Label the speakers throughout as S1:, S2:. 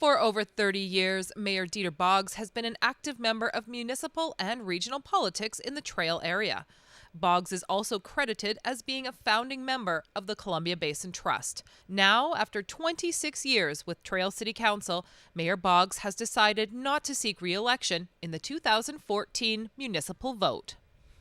S1: For over 30 years, Mayor Dieter Bogs has been an active member of municipal and regional politics in the Trail area. Bogs is also credited as being a founding member of the Columbia Basin Trust. Now, after 26 years with Trail City Council, Mayor Bogs has decided not to seek re-election in the 2014 municipal vote.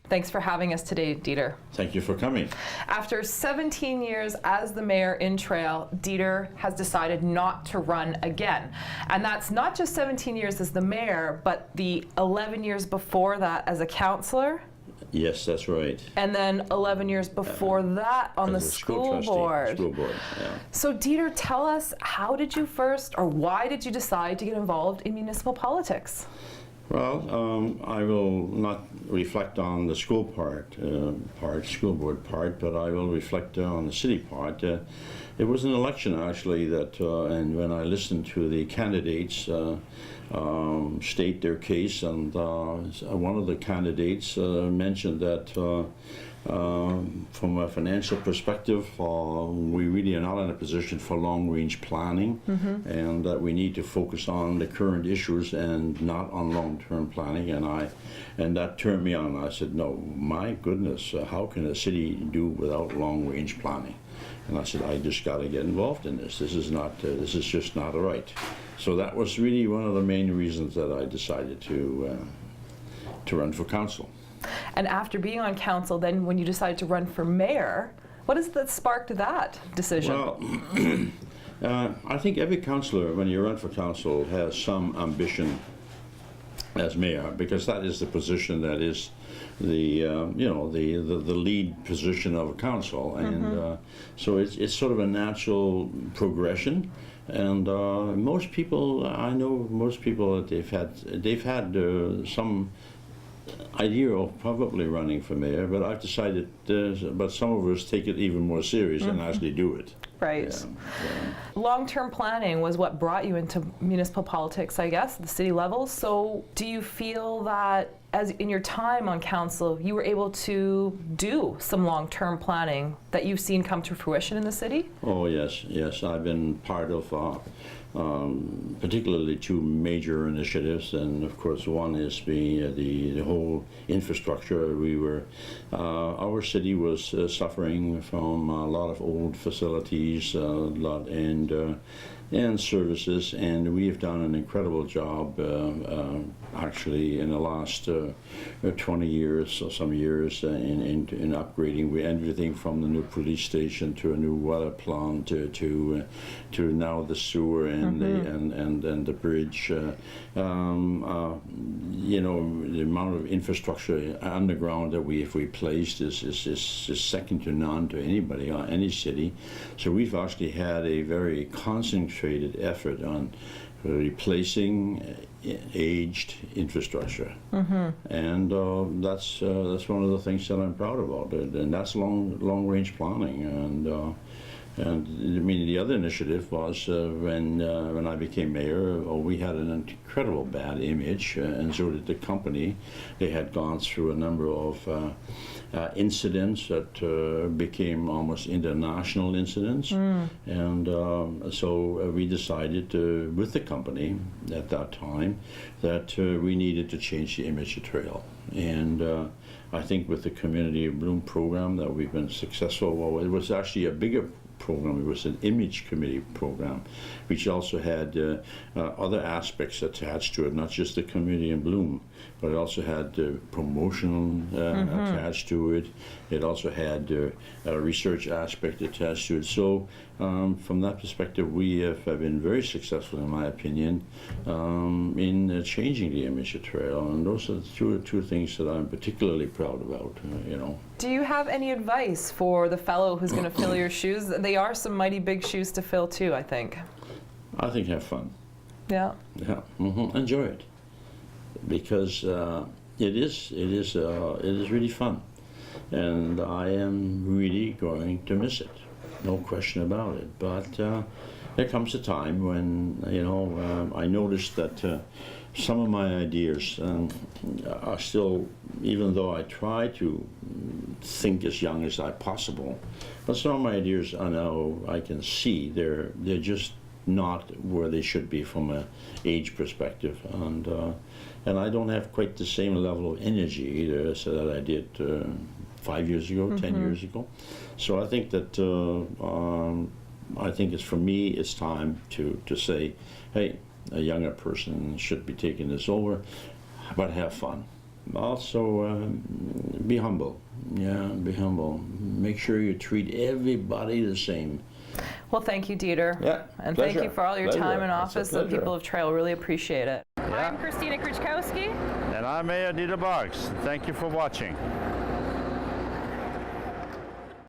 S1: Thanks for having us today, Dieter.
S2: Thank you for coming.
S1: After 17 years as the mayor in Trail, Dieter has decided not to run again. And that's not just 17 years as the mayor, but the 11 years before that as a councillor.
S2: Yes, that's right.
S1: And then 11 years before that on the school board.
S2: Yeah.
S1: So Dieter, tell us, how did you first, or why did you decide to get involved in municipal politics?
S2: Well, I will not reflect on the school school board part, but I will reflect on the city part. It was an election actually that, and when I listened to the candidates state their case, and one of the candidates mentioned that from a financial perspective, we really are not in a position for long-range planning, and that we need to focus on the current issues and not on long-term planning. And that turned me on. I said, no, my goodness, how can a city do without long-range planning? And I said, I just got to get involved in this. This is just not right. So that was really one of the main reasons that I decided to run for council.
S1: And after being on council, then when you decided to run for mayor, what is that sparked that decision?
S2: Well, I think every councillor, when you run for council, has some ambition as mayor, because that is the position that is the the lead position of a council, and so it's sort of a natural progression. And most people, I know most people that they've had some idea of probably running for mayor, but I've decided, but some of us take it even more serious and actually do it.
S1: Right. Yeah. Long-term planning was what brought you into municipal politics, I guess, at the city level. So do you feel that as in your time on council, you were able to do some long-term planning that you've seen come to fruition in the city?
S2: Oh, yes. I've been part of particularly two major initiatives, and of course one is the whole infrastructure. Our city was suffering from a lot of old facilities, and services, and we have done an incredible job actually in the last 20 years or some years in upgrading everything from the new police station to a new water plant to now the sewer and the bridge. The amount of infrastructure underground that we have replaced is second to none to anybody or any city. So we've actually had a very concentrated effort on replacing aged infrastructure, and that's one of the things that I'm proud about, and that's long range planning. And I mean, the other initiative was when I became mayor, we had an incredible bad image, and so did the company. They had gone through a number of incidents that became almost international incidents, and so we decided with the company at that time that we needed to change the image of Trail. And I think with the Community of Bloom program that we've been successful. Well, it was actually a bigger program. It was an image committee program, which also had other aspects attached to it, not just the Community in Bloom, but it also had promotion attached to it. It also had a research aspect attached to it. So from that perspective, we have been very successful, in my opinion, in changing the image of Trail. And those are the two things that I'm particularly proud about,
S1: Do you have any advice for the fellow who's going to fill your shoes? They are some mighty big shoes to fill too, I think.
S2: I think have fun.
S1: Yeah.
S2: Yeah. Enjoy it, because it is really fun, and I am really going to miss it. No question about it. But there comes a time when I noticed that some of my ideas are still, even though I try to think as young as I possible, but some of my ideas I know I can see they're just not where they should be from a age perspective, and I don't have quite the same level of energy either as that I did 5 years ago, 10 years ago. So I think that I think it's, for me, it's time to say, hey, a younger person should be taking this over, but have fun. Also, be humble. Yeah, be humble. Make sure you treat everybody the same.
S3: Well, thank you, Dieter.
S2: Yeah,
S3: and
S2: pleasure.
S3: thank you for all your
S2: Pleasure.
S3: time in
S2: It's a
S3: office. The
S2: pleasure.
S3: people of Trail really appreciate it.
S4: Yeah.
S3: I'm Kristina Kruchkowski.
S4: And I'm Mayor Dieter Bogs. Thank you for watching.